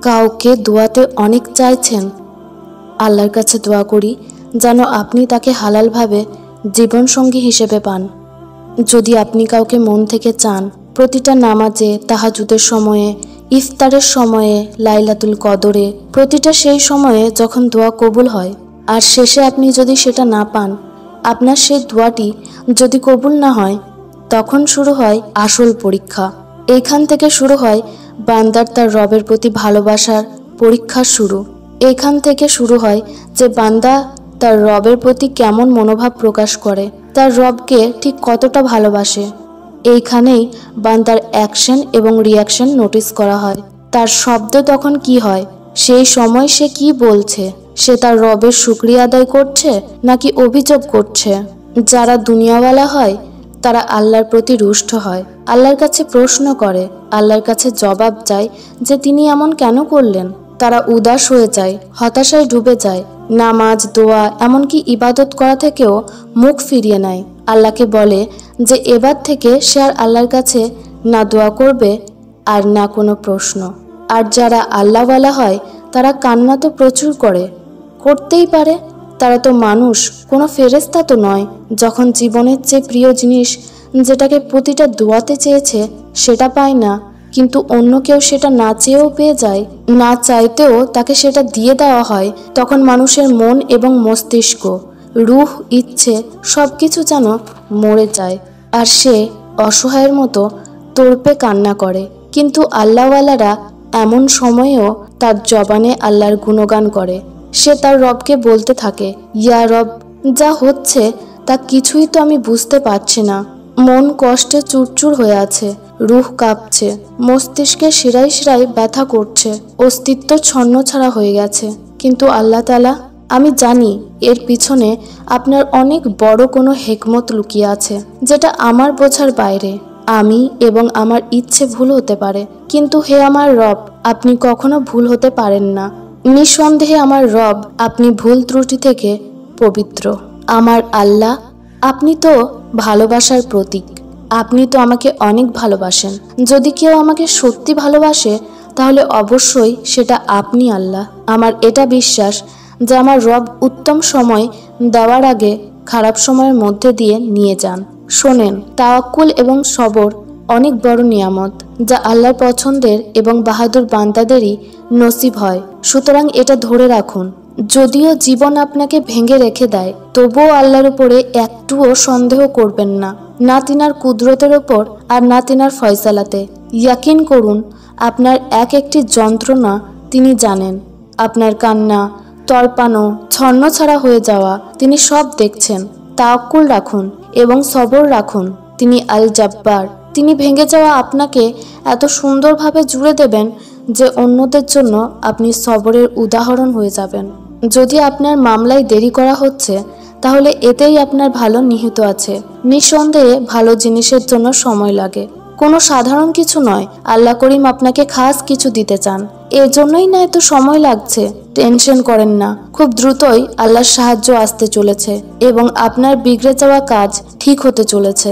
কাউকে দোয়াতে অনেক চাইছেন, আল্লাহর কাছে দোয়া করি যেন আপনি তাকে হালালভাবে জীবনসঙ্গী হিসেবে পান। যদি আপনি কাউকে মন থেকে চান, প্রতিটা নামাজে, তাহাজ্জুদের সময়ে, ইফতারের সময়ে, লাইলাতুল কদরে, প্রতিটা সেই সময়ে যখন দোয়া কবুল হয়, আর শেষে আপনি যদি সেটা না পান, আপনার সেই দোয়াটি যদি কবুল না হয়, তখন শুরু হয় আসল পরীক্ষা। এইখান থেকে শুরু হয় বান্দার তার রবের প্রতি ভালোবাসার পরীক্ষা শুরু। এইখান থেকে শুরু হয় যে বান্দা তার রবের প্রতি কেমন মনোভাব প্রকাশ করে, তার রবকে ঠিক কতটা ভালোবাসে। এইখানেই বান্দার অ্যাকশন এবং রিয়াকশন নোটিস করা হয়। তার শব্দ তখন কি হয়, সেই সময় সে কি বলছে, সে তার রবের শুকরিয়া আদায় করছে নাকি অভিযোগ করছে। যারা দুনিয়াওয়ালা হয় তারা আল্লাহর প্রতি রুষ্ট হয়, আল্লাহর কাছে প্রশ্ন করে, আল্লাহর কাছে জবাব চায় যে তিনি এমন কেন করলেন। তারা উদাস হয়ে যায়, হতাশায় ডুবে যায়, নামাজ, দোয়া, এমনকি ইবাদত করা থেকেও মুখ ফিরিয়ে নেয়। আল্লাহকে বলে যে এবার থেকে সে আর আল্লাহর কাছে না দোয়া করবে আর না কোনো প্রশ্ন। আর যারা আল্লাহওয়ালা হয় তারা কান্না তো প্রচুর করতেই পারে, তারা তো মানুষ, কোনো ফেরেশতা তো নয়। যখন জীবনের চেয়ে প্রিয় জিনিস, যেটাকে প্রতিটা দোয়াতে চেয়েছে, সেটা পায় না, কিন্তু অন্য কেউ সেটা না চেয়েও পেয়ে যায়, না চাইতেও তাকে সেটা দিয়ে দেওয়া হয়, তখন মানুষের মন এবং মস্তিষ্ক, রূহ, ইচ্ছে সব কিছু যেন মরে যায়, আর সে অসহায়ের মতো তোড়পে কান্না করে। কিন্তু আল্লাহওয়ালারা এমন সময়েও তার জবানে আল্লাহর গুণগান করে। সে তার রবকে বলতে থাকে, ইয়া রব, যা হচ্ছে তা কিছুই তো আমি বুঝতে পারছি না। মন কষ্টে চুরচুর হয়ে আছে, রুহ কাঁপছে, মস্তিষ্কে শিরায় শিরায় ব্যথা করছে, অস্তিত্ব ছন্নছাড়া হয়ে গেছে। কিন্তু আল্লাহ তাআলা, আমি জানি এর পিছনে আপনার অনেক বড় কোনো হিকমত লুকিয়ে আছে, যেটা আমার বোঝার বাইরে। আমি এবং আমার ইচ্ছে ভুল হতে পারে, কিন্তু হে আমার রব, আপনি কখনো ভুল হতে পারেন না। নিঃসন্দেহে আমার রব, আপনি ভুল ত্রুটি থেকে পবিত্র। আমার আল্লাহ, আপনি তো ভালোবাসার প্রতীক। আপনি তো আমাকে অনেক ভালোবাসেন। যদি কেউ আমাকে সত্যি ভালোবাসে, তাহলে অবশ্যই সেটা আপনি আল্লাহ। আমার এটা বিশ্বাস যে আমার রব উত্তম সময় দেওয়ার আগে খারাপ সময়ের মধ্যে দিয়ে নিয়ে যান। শোনেন, তাওয়াক্কুল এবং সবর অনেক বড় নিয়ামত, যা আল্লাহর পছন্দের এবং বাহাদুর বান্দাদেরই নসিব হয়। সুতরাং এটা ধরে রাখুন। যদিও জীবন আপনাকে ভেঙে রেখে দেয়, তবুও আল্লাহর উপরে একটুও সন্দেহ করবেন না, না তিনার কুদরতের ওপর আর না তিনার ফয়সালাতে। ইয়াকিন করুন, আপনার এক একটি যন্ত্রণা তিনি জানেন। আপনার কান্না, তড়পানো, ছন্নছাড়া হয়ে যাওয়া তিনি সব দেখছেন। তাওয়াক্কুল রাখুন এবং সবর রাখুন। তিনি আল জাব্বার। তিনি ভেঙে যাওয়া আপনাকে এত সুন্দরভাবে জুড়ে দেবেন যে অন্যদের জন্য আপনি সবরের উদাহরণ হয়ে যাবেন। যদি আপনার মামলায় দেরি করা হচ্ছে, তাহলে এতেই আপনার ভালো নিহিত আছে। নিঃসন্দেহে ভালো জিনিসের জন্য সময় লাগে, কোনো সাধারণ কিছু নয়। আল্লাহ করিম আপনাকে খাস কিছু দিতে চান, এর জন্যই না এত সময় লাগছে। টেনশন করেন না, খুব দ্রুতই আল্লাহর সাহায্য আসতে চলেছে এবং আপনার বিগড়ে যাওয়া কাজ ঠিক হতে চলেছে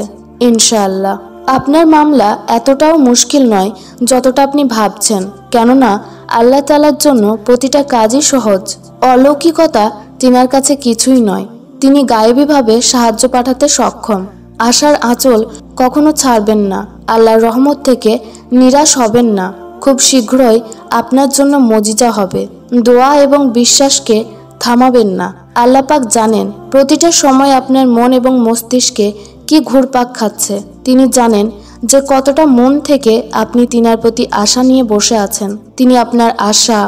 ইনশাআল্লাহ। আপনার মামলা এতটাও মুশকিল নয় যতটা আপনি ভাবছেন, কেননা আল্লাহ তাআলার জন্য প্রতিটা কাজই সহজ। অলৌকিকতা তিনার কাছে কিছুই নয়। তিনি গায়েবীভাবে সাহায্য পাঠাতে সক্ষম। আশার আঁচল কখনো ছাড়বেন না। আল্লাহর রহমত থেকে নিরাশ হবেন না। খুব শীঘ্রই আপনার জন্য মজিজা হবে। দোয়া এবং বিশ্বাসকে থামাবেন না। আল্লাহ পাক জানেন প্রতিটা সময় আপনার মন এবং মস্তিষ্কে কি ঘুরপাক খাচ্ছে। তিনি জানেন যে কতটা মন থেকে আপনি তিনার প্রতি আশা নিয়ে বসে আছেন। তিনি আপনার আশা,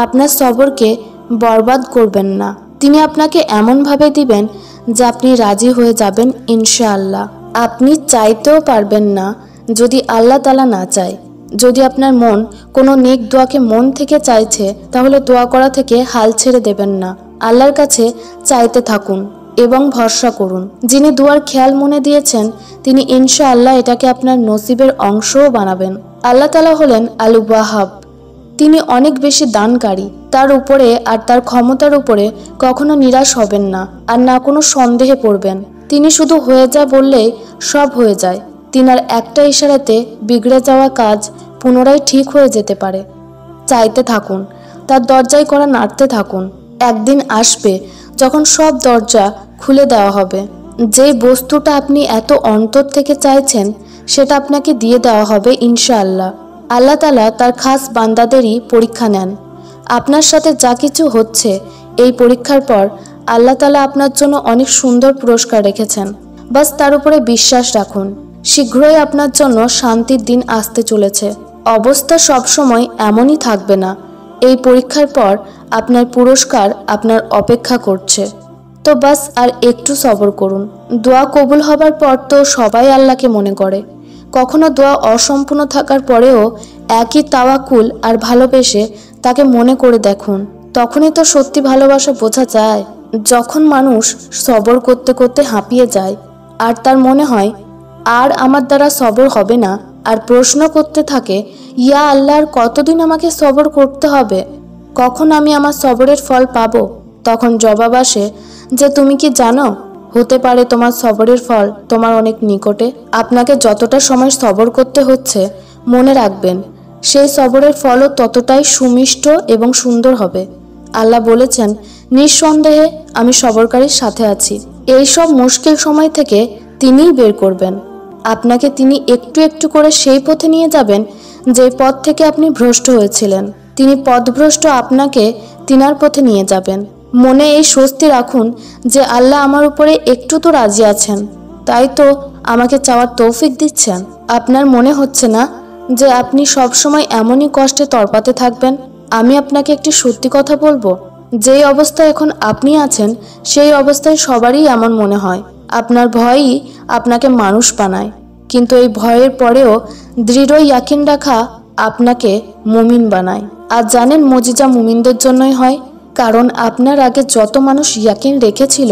আপনার সবরকে বরবাদ করবেন না। তিনি আপনাকে এমনভাবে দিবেন যে আপনি রাজি হয়ে যাবেন ইনশাআল্লাহ। আপনি চাইতেও পারবেন না যদি আল্লাহ তাআলা না চায়। যদি আপনার মন কোনো নেক দোয়াকে মন থেকে চাইছে, তাহলে দোয়া করা থেকে হাল ছেড়ে দেবেন না। আল্লাহর কাছে চাইতে থাকুন এবং ভরসা করুন। যিনি দুয়ার খেয়াল মনে দিয়েছেন, তিনি ইনশাআল্লাহ এটাকে আপনার নসিবের অংশও বানাবেন। আল্লাহ তাআলা হলেন আল ওয়াহাব। তিনি অনেক বেশি দানকারী। তার উপরে আর তার ক্ষমতার উপরে কখনো নিরাশ হবেন না, আর না কোনো সন্দেহে পড়বেন। তিনি শুধু হয়ে যায় বললেই সব হয়ে যায়। তিনার একটা ইশারাতে বিগড়ে যাওয়া কাজ পুনরায় ঠিক হয়ে যেতে পারে। চাইতে থাকুন, তার দরজায় কড়া নাড়তে থাকুন। একদিন আসবে যখন সব দরজা খুলে দেওয়া হবে। যে বস্তুটা আপনি এত অন্তর থেকে চাইছেন সেটা আপনাকে দিয়ে দেওয়া হবে ইনশাআল্লাহ। আল্লাহ তাআলা তার খাস বান্দাদেরই পরীক্ষা নেন। আপনার সাথে যা কিছু হচ্ছে এই পরীক্ষার পর আল্লাহ তাআলা আপনার জন্য অনেক সুন্দর পুরস্কার রেখেছেন। বাস তার উপরে বিশ্বাস রাখুন। শীঘ্রই আপনার জন্য শান্তির দিন আসতে চলেছে। অবস্থা সবসময় এমনই থাকবে না। এই পরীক্ষার পর আপনার পুরস্কার আপনার অপেক্ষা করছে। তো বাস আর একটু সবর করুন। দোয়া কবুল হবার পর তো সবাই আল্লাহকে মনে করে। কখনো দোয়া অসম্পূর্ণ থাকার পরেও একই তাওয়াক্কুল আর ভালোবেসে তাকে মনে করে দেখুন, তখনই তো সত্যি ভালোবাসা বোঝা যায়। যখন মানুষ সবর করতে করতে হাঁপিয়ে যায় আর তার মনে হয় আর আমার দ্বারা সবর হবে না, আর প্রশ্ন করতে থাকে, ইয়া আল্লাহর কতদিন আমাকে সবর করতে হবে, কখন আমি আমার সবরের ফল পাবো? তখন জবাব আসে যে তুমি কি জানো, হতে পারে তোমার সবরের ফল তোমার অনেক নিকটে। আপনাকে যতটা সময় সবর করতে হচ্ছে মনে রাখবেন সেই সবরের ফলও ততটাই সুমিষ্ট এবং সুন্দর হবে। আল্লাহ বলেছেন, নিঃসন্দেহে আমি সবরকারীর সাথে আছি। এই সব মুশকিল সময় থেকে তিনিই বের করবেন। আপনাকে তিনি একটু একটু করে সেই পথে নিয়ে যাবেন যে পথ থেকে আপনি ভ্রষ্ট হয়েছিলেন। তিনি পথভ্রষ্ট আপনাকে তিনার পথে নিয়ে যাবেন। মনে এই স্বস্তি রাখুন যে আল্লাহ আমার উপরে একটু তো রাজি আছেন, তাই তো আমাকে চাওয়ার তৌফিক দিচ্ছেন। আপনার মনে হচ্ছে না যে আপনি সবসময় এমনই কষ্টে তড়পাতে থাকবেন? আমি আপনাকে একটি সত্যি কথা বলবো, যেই অবস্থায় এখন আপনি আছেন সেই অবস্থায় সবারই এমন মনে হয়। আপনার ভয়ই আপনাকে মানুষ বানায়, কিন্তু এই ভয়ের পরেও দৃঢ় ইয়াকিন রাখা আপনাকে মুমিন বানায়। আর জানেন মুজিজা মুমিনদের জন্যই হয়, কারণ আপনার আগে যত মানুষ ইয়াকিন রেখেছিল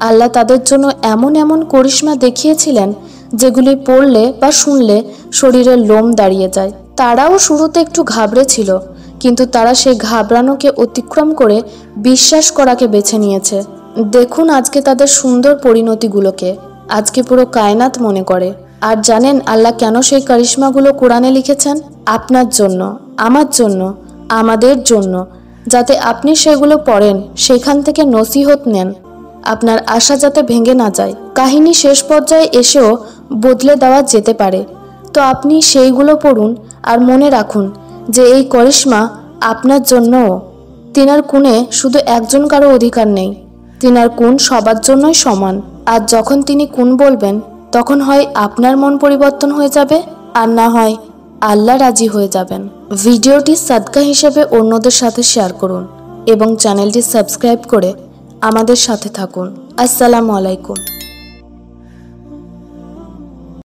আল্লাহ তাদের জন্য এমন এমন করিশ্মা দেখিয়েছিলেন যেগুলি পড়লে বা শুনলে শরীরের লোম দাঁড়িয়ে যায়। তারাও শুরুতে একটু ঘাবড়েছিল, কিন্তু তারা সেই ঘাবড়ানোকে অতিক্রম করে বিশ্বাস করাকে বেছে নিয়েছে। দেখুন আজকে তাদের সুন্দর পরিণতিগুলোকে আজকে পুরো কায়নাত মনে করে। আর জানেন আল্লাহ কেন সেই কারিশমাগুলো কোরআনে লিখেছেন? আপনার জন্য, আমার জন্য, আমাদের জন্য, যাতে আপনি সেগুলো পড়েন, সেখান থেকে নসিহত নেন, আপনার আশা যাতে ভেঙে না যায়। কাহিনী শেষ পর্যায়ে এসেও বদলে দেওয়া যেতে পারে, তো আপনি সেইগুলো পড়ুন আর মনে রাখুন যে এই করিশ্মা আপনার জন্যও। তিনার গুণে শুধু একজন কারো অধিকার নেই, তিনার গুণ সবার জন্যই সমান। আর যখন তিনি গুণ বলবেন তখন হয় আপনার মন পরিবর্তন হয়ে যাবে, আর না হয় আল্লাহ রাজি হয়ে যাবেন। ভিডিওটি সাদকা হিসেবে অন্যদের সাথে শেয়ার করুন এবং চ্যানেলটি সাবস্ক্রাইব করে আমাদের সাথে থাকুন। আসসালামু আলাইকুম।